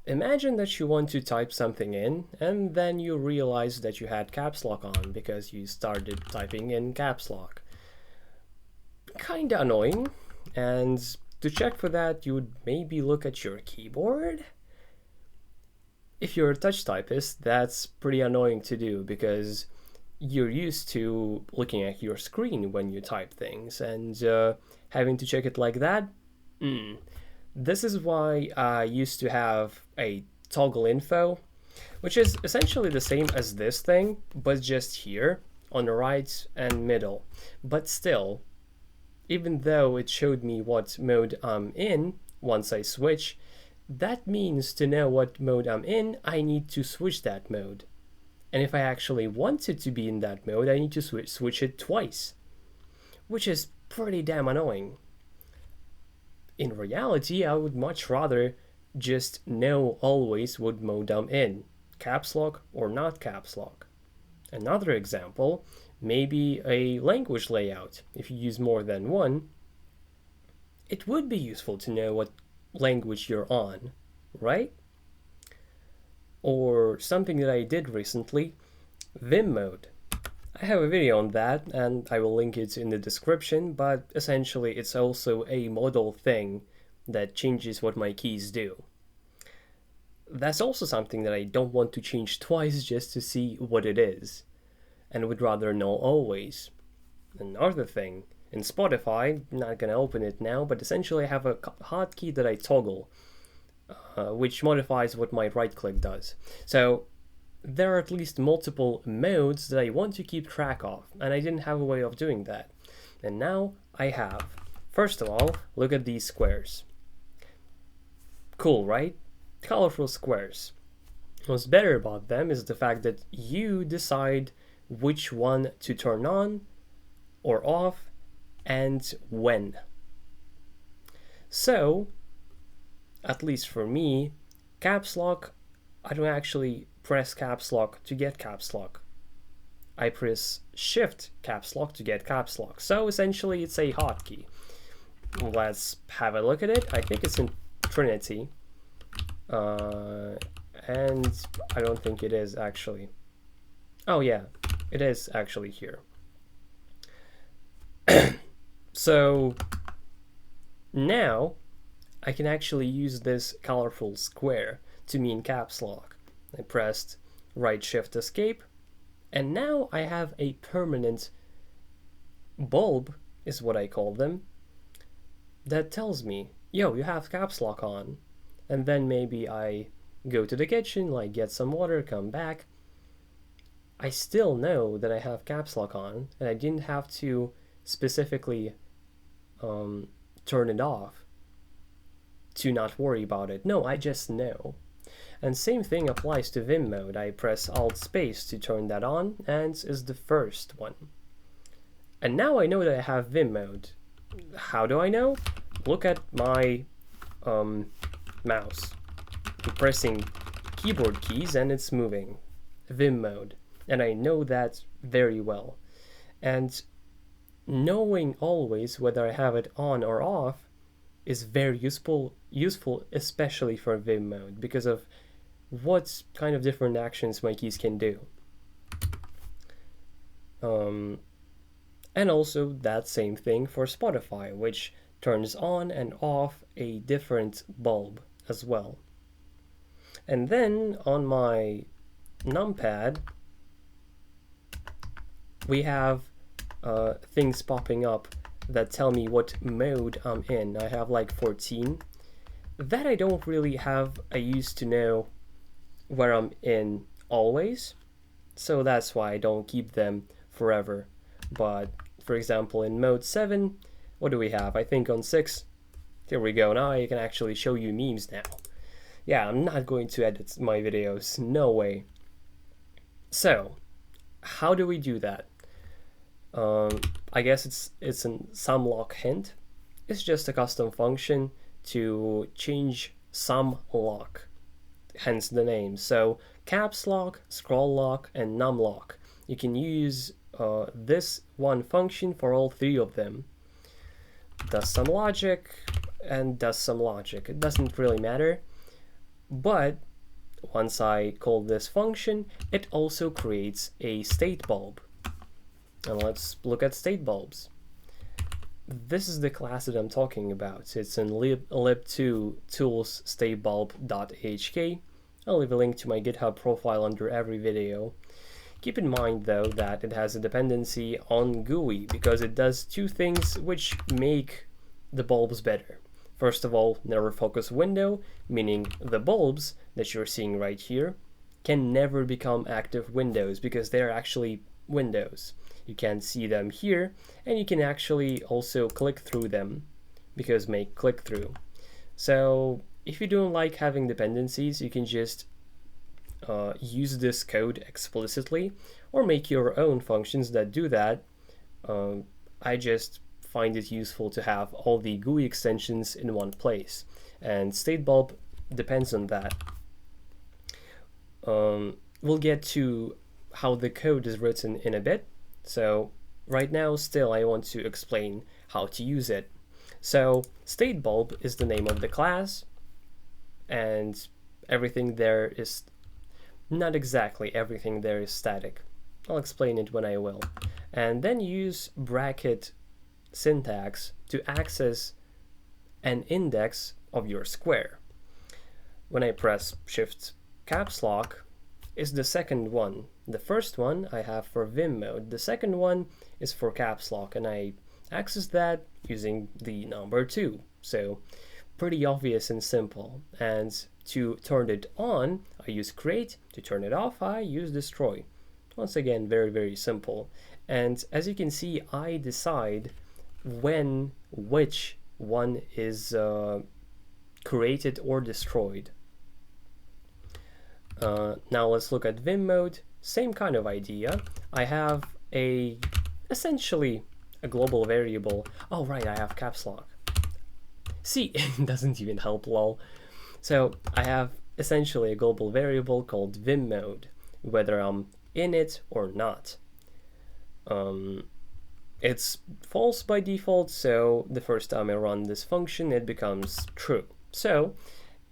Imagine that you want to type something in and then you realize that you had caps lock on because you started typing in caps lock. Kinda annoying, and to check for that you would maybe look at your keyboard. If you're a touch typist, that's pretty annoying to do because you're used to looking at your screen when you type things, and having to check it like that, This is why I used to have a toggle info, which is essentially the same as this thing, but just here on the right and middle. But still, even though it showed me what mode I'm in once I switch, that means to know what mode I'm in, I need to switch that mode. And if I actually wanted to be in that mode, I need to switch it twice, which is pretty damn annoying. In reality, I would much rather just know always what mode I'm in, caps lock or not caps lock. Another example, maybe a language layout. If you use more than one, it would be useful to know what language you're on, right? Or something that I did recently, Vim mode. I have a video on that and I will link it in the description, but essentially it's also a modal thing that changes what my keys do. That's also something that I don't want to change twice just to see what it is, and would rather know always. Another thing, in Spotify, I'm not gonna open it now, but essentially I have a hotkey that I toggle, which modifies what my right click does. So there are at least multiple modes that I want to keep track of, and I didn't have a way of doing that. And now I have. First of all, look at these squares. Cool, right? Colorful squares. What's better about them is the fact that you decide which one to turn on or off and when. So, at least for me, caps lock, I don't actually press caps lock to get caps lock. I press shift caps lock to get caps lock. So essentially it's a hotkey. Let's have a look at it. I think it's in Trinity. And I don't think it is actually. Oh yeah, it is actually here. So now I can actually use this colorful square to mean caps lock. I pressed right shift escape, and now I have a permanent bulb, is what I call them, that tells me, yo, you have caps lock on. And then maybe I go to the kitchen, like get some water, come back. I still know that I have caps lock on, and I didn't have to specifically turn it off to not worry about it. No, I just know. And same thing applies to Vim mode. I press Alt space to turn that on, and is the first one. And now I know that I have Vim mode. How do I know? Look at my mouse. I'm pressing keyboard keys and it's moving. Vim mode. And I know that very well. And knowing always whether I have it on or off is very useful especially for Vim mode, because of what kind of different actions my keys can do. And also that same thing for Spotify, which turns on and off a different bulb as well. And then on my numpad, we have things popping up that tell me what mode I'm in. I have like 14. That I don't really have a use to know where I'm in always, so that's why I don't keep them forever. But for example, in mode 7, what do we have? I think on 6, here we go. Now I can actually show you memes now. Yeah, I'm not going to edit my videos, no way. So, how do we do that? I guess it's an sum lock hint. It's just a custom function to change sum lock, hence the name. So caps lock, scroll lock, and num lock. You can use this one function for all three of them. Does some logic and does some logic. It doesn't really matter. But once I call this function, it also creates a StateBulb. And let's look at StateBulbs. This is the class that I'm talking about. It's in lib2 tools StateBulb.ahk. I'll leave a link to my GitHub profile under every video. Keep in mind though that it has a dependency on GUI because it does two things which make the bulbs better. First of all, never focus window, meaning the bulbs that you're seeing right here can never become active windows because they're actually windows. You can see them here, and you can actually also click through them because make click through. So if you don't like having dependencies, you can just use this code explicitly or make your own functions that do that. I just find it useful to have all the GUI extensions in one place, and StateBulb depends on that. We'll get to how the code is written in a bit. So right now still I want to explain how to use it. So StateBulb is the name of the class, and everything there is, not exactly everything there is static. I'll explain it when I will. And then use bracket syntax to access an index of your square. When I press Shift caps lock, is the second one. The first one I have for Vim mode. The second one is for caps lock, and I access that using the number 2. So pretty obvious and simple. And to turn it on, I use create. To turn it off, I use destroy. Once again, very, very simple. And as you can see, I decide when which one is created or destroyed. Now let's look at Vim mode. Same kind of idea. I have essentially a global variable. Oh right, I have caps lock. See, it doesn't even help, lol. So I have essentially a global variable called Vim mode, whether I'm in it or not. It's false by default, so the first time I run this function, it becomes true. So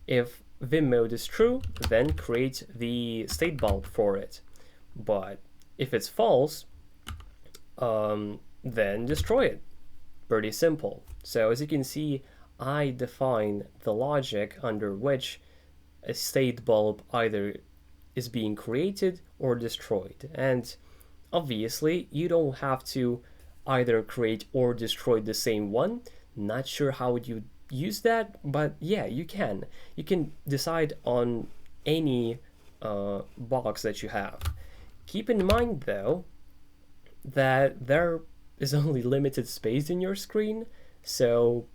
if Vim mode is true, then create the StateBulb for it. But if it's false, then destroy it. Pretty simple. So as you can see, I define the logic under which a StateBulb either is being created or destroyed. And obviously, you don't have to either create or destroy the same one. Not sure how you use that, but yeah, you can. You can decide on any box that you have. Keep in mind though that there is only limited space in your screen, so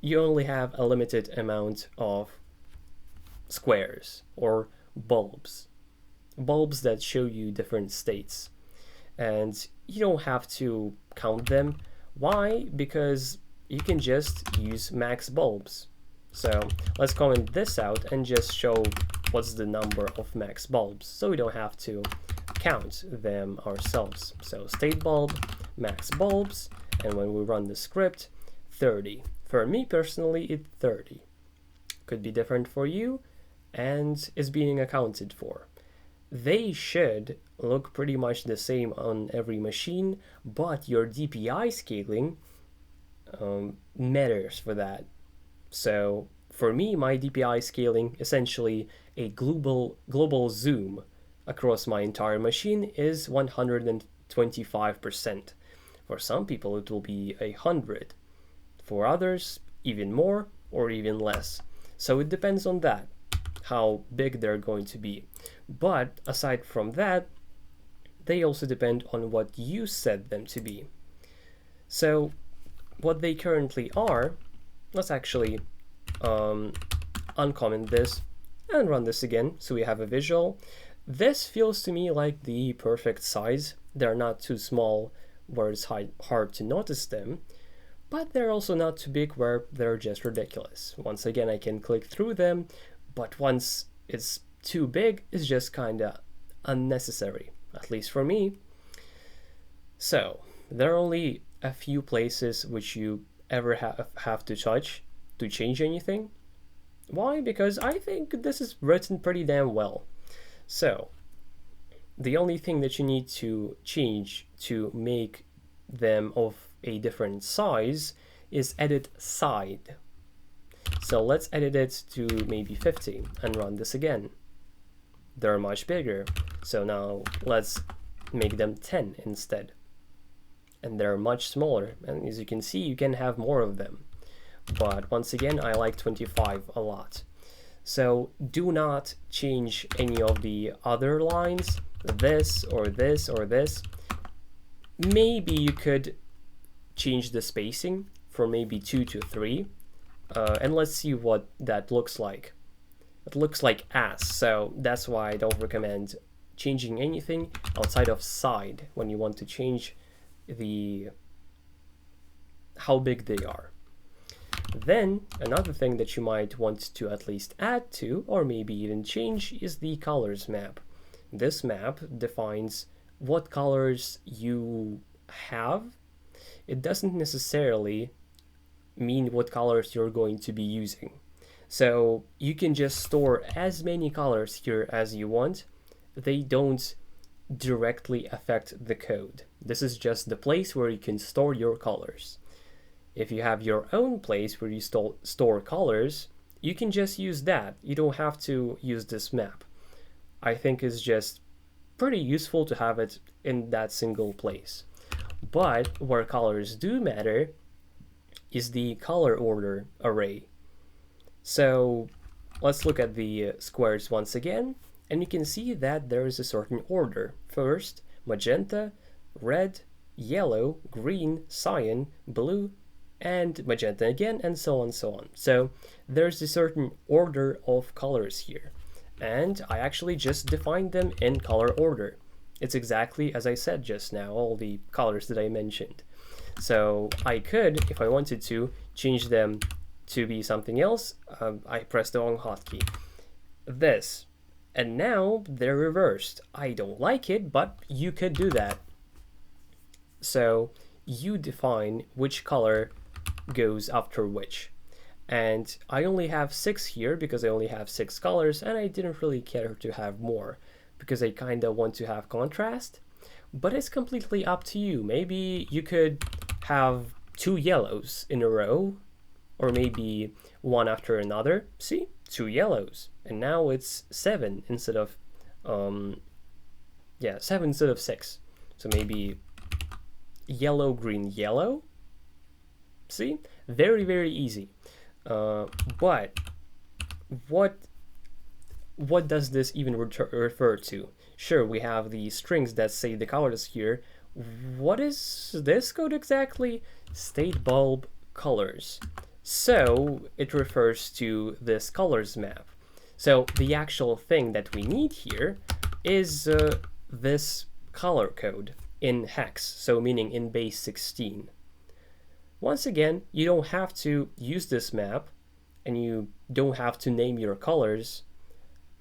you only have a limited amount of squares or bulbs that show you different states, and you don't have to count them. Why? Because you can just use max bulbs. So let's comment this out and just show what's the number of max bulbs, so we don't have to count them ourselves. So StateBulb max bulbs, and when we run the script, 30. For me personally, it's 30. Could be different for you, and is being accounted for. They should look pretty much the same on every machine, but your DPI scaling matters for that. So for me, my DPI scaling, essentially a global zoom across my entire machine, is 125%. For some people it will be 100. For others, even more or even less. So it depends on that, how big they're going to be. But aside from that, they also depend on what you set them to be. So what they currently are, let's actually uncomment this and run this again so we have a visual. This feels to me like the perfect size. They're not too small where it's hard to notice them, but they're also not too big where they're just ridiculous. Once again, I can click through them, but once it's too big, it's just kinda unnecessary, at least for me. So there are only a few places which you ever have to touch to change anything. Why? Because I think this is written pretty damn well. So, the only thing that you need to change to make them of a different size is edit side. So let's edit it to maybe 50 and run this again. They're much bigger. So now let's make them 10 instead. And they're much smaller. And as you can see, you can have more of them. But once again, I like 25 a lot. So do not change any of the other lines, this or this or this. Maybe you could change the spacing from maybe 2 to 3. And let's see what that looks like. It looks like ass, so that's why I don't recommend changing anything outside of side when you want to change how big they are. Then another thing that you might want to at least add to, or maybe even change, is the colors map. This map defines what colors you have. It doesn't necessarily mean what colors you're going to be using. So you can just store as many colors here as you want. They don't directly affect the code. This is just the place where you can store your colors. If you have your own place where you store colors, you can just use that. You don't have to use this map. I think it's just pretty useful to have it in that single place. But where colors do matter is the color order array. So let's look at the squares once again, and you can see that there is a certain order. First, magenta, red, yellow, green, cyan, blue, and magenta again, and so on and so on. So there's a certain order of colors here, and I actually just defined them in color order. It's exactly as I said just now, all the colors that I mentioned. So I could, if I wanted to, change them to be something else. I pressed the wrong hotkey. This, and now they're reversed. I don't like it, but you could do that. So you define which color goes after which. And I only have 6 here because I only have 6 colors, and I didn't really care to have more because I kind of want to have contrast. But it's completely up to you. Maybe you could have 2 yellows in a row, or maybe one after another. See, 2 yellows, and now it's 7 instead of 7 instead of 6. So maybe yellow, green, yellow. See, very, very easy. But what does this even refer to? Sure, we have the strings that say the colors here. What is this code exactly? StateBulb colors. So it refers to this colors map. So the actual thing that we need here is this color code in hex, so meaning in base 16. Once again, you don't have to use this map, and you don't have to name your colors.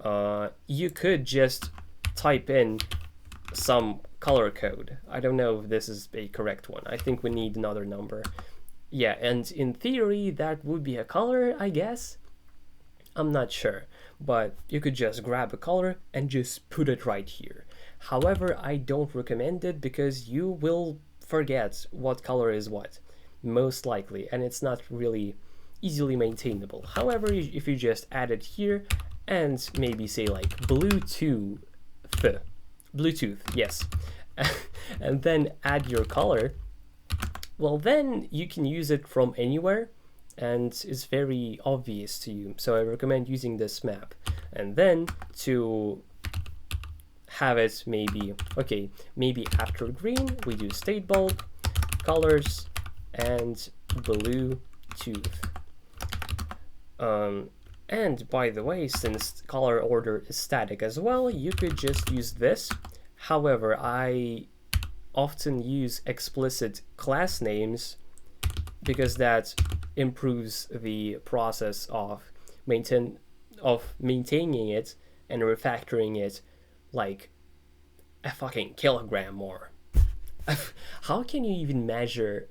You could just type in some color code. I don't know if this is a correct one. I think we need another number. Yeah, and in theory, that would be a color, I guess. I'm not sure, but you could just grab a color and just put it right here. However, I don't recommend it because you will forget what color is what, most likely, and it's not really easily maintainable. However, if you just add it here and maybe say like Bluetooth, yes, and then add your color, well, then you can use it from anywhere and it's very obvious to you. So I recommend using this map. And then to have it maybe after green, we do StateBulb, colors, and Bluetooth. And by the way, since color order is static as well, you could just use this. However, I often use explicit class names because that improves the process of maintaining it and refactoring it like a fucking kilogram more. How can you even measure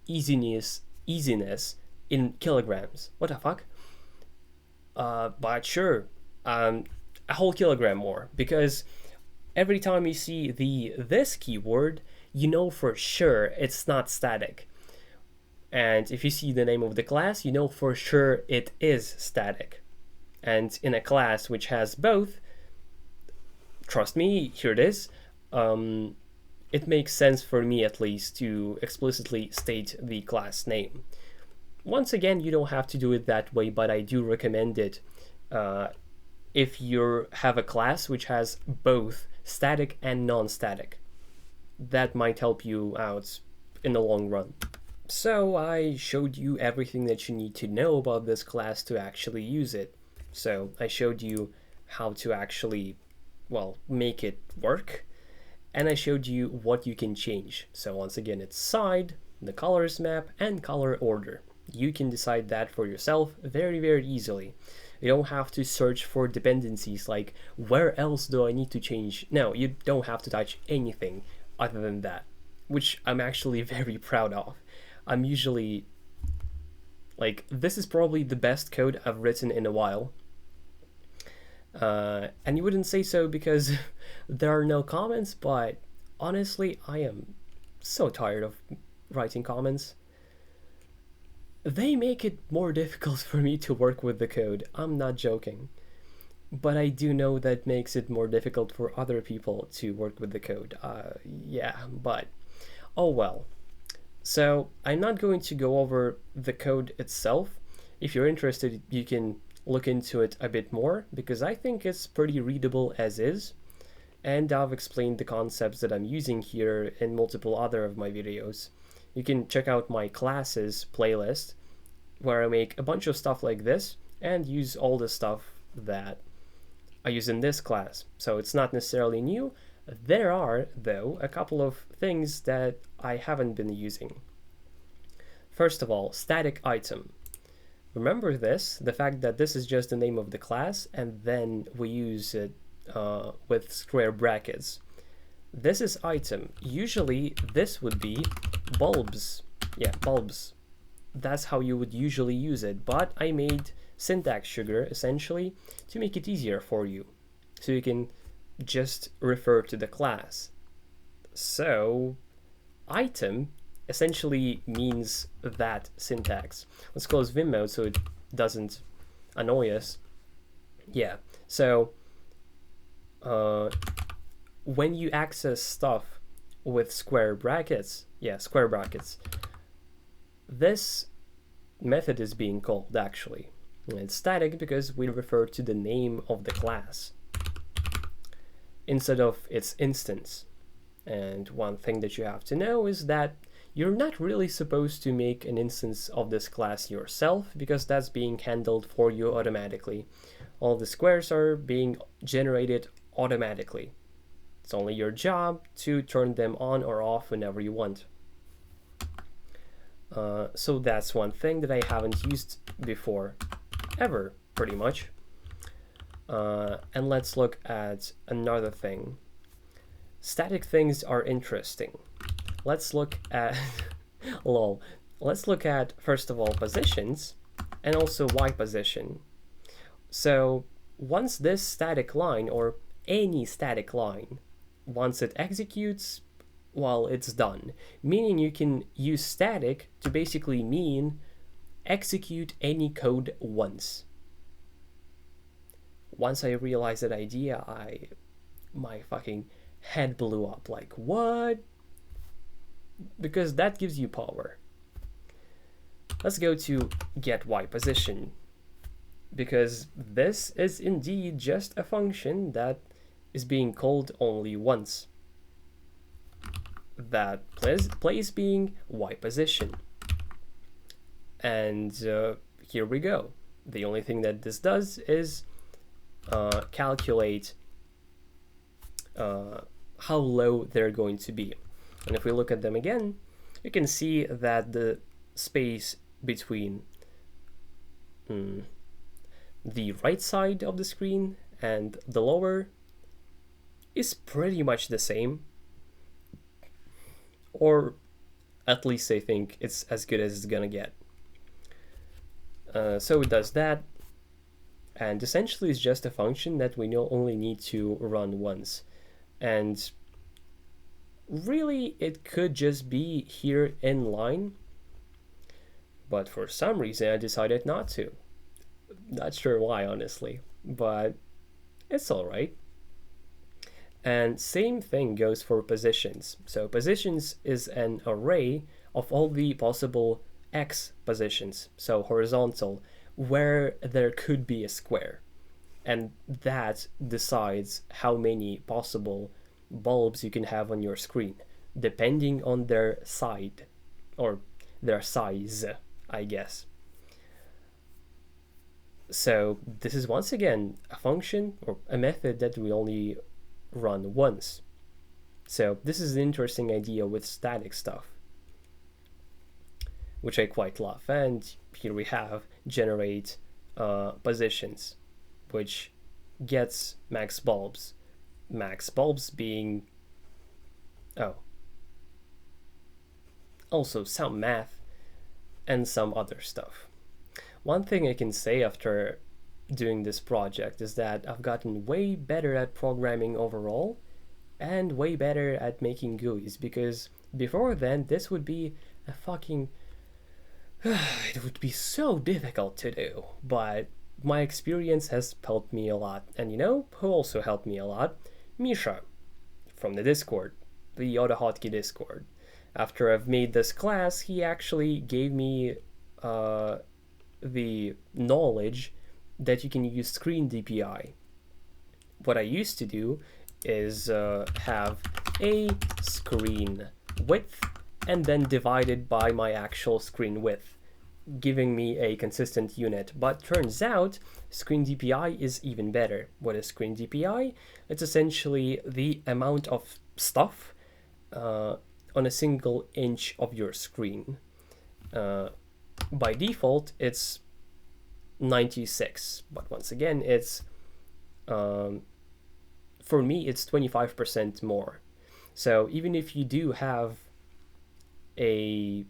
easiness in kilograms? What the fuck? But sure, a whole kilogram more, because every time you see the this keyword, you know for sure it's not static. And if you see the name of the class, you know for sure it is static. And in a class which has both, trust me, here it is, it makes sense for me at least to explicitly state the class name. Once again, you don't have to do it that way, but I do recommend it if you have a class which has both static and non-static. That might help you out in the long run. So I showed you everything that you need to know about this class to actually use it. So I showed you how to actually, well, make it work, and I showed you what you can change. So once again, it's side, the colors map, and color order. You can decide that for yourself very, very easily. You don't have to search for dependencies like, where else do I need to change? No, you don't have to touch anything other than that, which I'm actually very proud of. I'm usually, like, this is probably the best code I've written in a while. And you wouldn't say so because there are no comments, but honestly, I am so tired of writing comments. They make it more difficult for me to work with the code. I'm not joking. But I do know that makes it more difficult for other people to work with the code. Yeah, but oh well. So I'm not going to go over the code itself. If you're interested, you can look into it a bit more, because I think it's pretty readable as is. And I've explained the concepts that I'm using here in multiple other of my videos. You can check out my classes playlist, where I make a bunch of stuff like this and use all the stuff that I use in this class. So it's not necessarily new. There are, though, a couple of things that I haven't been using. First of all, static item. Remember this, the fact that this is just the name of the class, and then we use it with square brackets. This is item. Usually this would be bulbs. Yeah, bulbs. That's how you would usually use it, but I made syntax sugar essentially to make it easier for you, so you can just refer to the class. So item essentially means that syntax. Let's close Vim mode so it doesn't annoy us. Yeah, so when you access stuff with square brackets, square brackets, this method is being called actually. It's static because we refer to the name of the class instead of its instance. And one thing that you have to know is that you're not really supposed to make an instance of this class yourself, because that's being handled for you automatically. All the squares are being generated automatically. It's only your job to turn them on or off whenever you want. So that's one thing that I haven't used before, ever, pretty much. And let's look at another thing. Static things are interesting. Let's look at lol. Let's look at, first of all, positions and also Y position. So once this static line, or any static line, once it executes, well, it's done. Meaning you can use static to basically mean execute any code once. Once I realized that idea, my fucking head blew up. Like, what? Because that gives you power. Let's go to get Y position, because this is indeed just a function that is being called only once. That place being Y position. And here we go. The only thing that this does is calculate how low they're going to be. And if we look at them again, you can see that the space between the right side of the screen and the lower is pretty much the same. Or at least I think it's as good as it's gonna get. So it does that. And essentially it's just a function that we only need to run once. And really it could just be here in line, but for some reason I decided not to. Not sure why, honestly, but it's alright. And same thing goes for positions. So positions is an array of all the possible X positions, so horizontal, where there could be a square. And that decides how many possible bulbs you can have on your screen, depending on their side, or their size, I guess. So this is once again a function or a method that we only run once. So this is an interesting idea with static stuff, which I quite love. And here we have generate positions, which gets max bulbs. Max bulbs being, also some math and some other stuff. One thing I can say after doing this project is that I've gotten way better at programming overall and way better at making GUIs, because before then this would be a fucking it would be so difficult to do, but my experience has helped me a lot. And you know who also helped me a lot? Misha from the Discord, the AutoHotkey Discord. After I've made this class, he actually gave me the knowledge that you can use screen DPI. What I used to do is have a screen width and then divided by my actual screen width, giving me a consistent unit. But turns out screen DPI is even better. What is screen DPI? It's essentially the amount of stuff on a single inch of your screen. By default, it's 96, but once again, it's for me, it's 25% more. So even if you do have a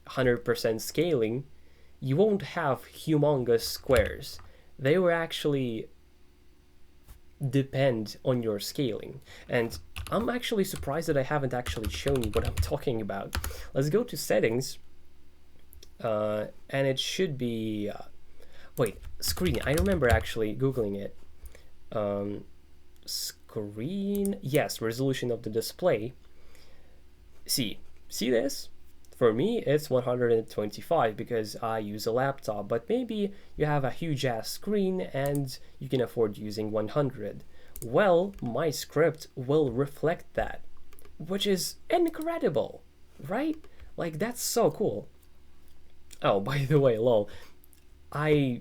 100% scaling, you won't have humongous squares. They will actually depend on your scaling. And I'm actually surprised that I haven't actually shown you what I'm talking about. Let's go to settings, and it should be wait, screen. I remember actually googling it. Screen, yes, resolution of the display. See this? For me, it's 125 because I use a laptop, but maybe you have a huge ass screen and you can afford using 100. Well, my script will reflect that, which is incredible, right? Like, that's so cool. Oh, by the way, lol, I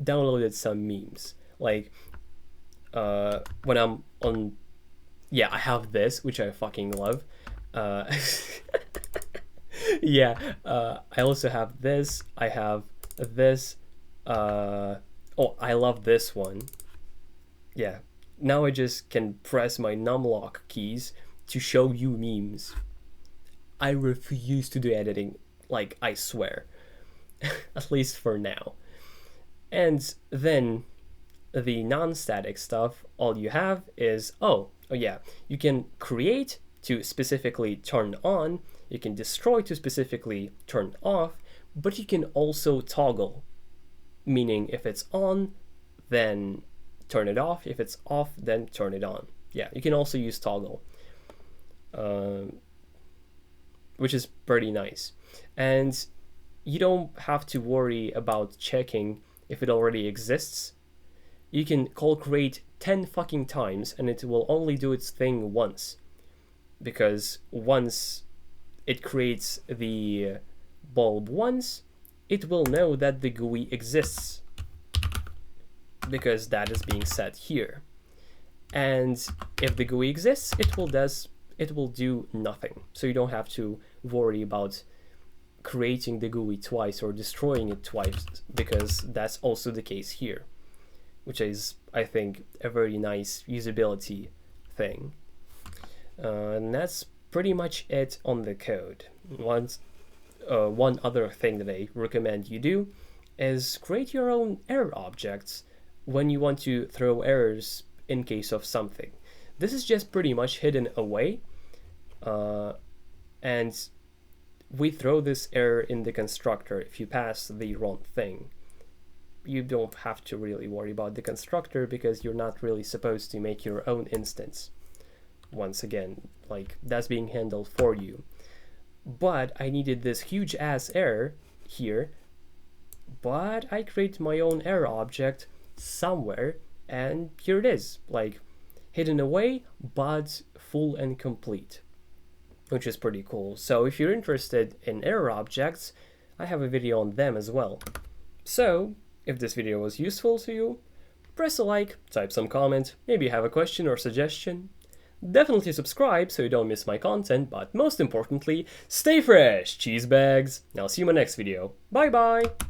downloaded some memes. Like, when I'm on, yeah, I have this, which I fucking love. Yeah, I also have this. I have this. Oh, I love this one. Yeah, now I just can press my numlock keys to show you memes. I refuse to do editing, like, I swear. At least for now. And then the non-static stuff, all you have is, oh yeah, you can create to specifically turn on, you can destroy to specifically turn off, but you can also toggle, meaning if it's on, then turn it off, if it's off, then turn it on. Yeah, you can also use toggle, which is pretty nice. And you don't have to worry about checking if it already exists. You can call create 10 fucking times and it will only do its thing once. Because once it creates the bulb once, it will know that the GUI exists, because that is being set here. And if the GUI exists, it will do nothing. So you don't have to worry about creating the GUI twice or destroying it twice, because that's also the case here, which is, I think, a very nice usability thing. And that's pretty much it on the code. One other thing that I recommend you do is create your own error objects when you want to throw errors in case of something. This is just pretty much hidden away, and we throw this error in the constructor if you pass the wrong thing. You don't have to really worry about the constructor because you're not really supposed to make your own instance. Once again, like, that's being handled for you. But I needed this huge ass error here, but I create my own error object somewhere, and here it is, like, hidden away but full and complete, which is pretty cool. So if you're interested in error objects, I have a video on them as well. So if this video was useful to you, press a like, type some comment, maybe you have a question or suggestion. Definitely subscribe so you don't miss my content, but most importantly, stay fresh, cheese bags. I'll see you in my next video. Bye bye!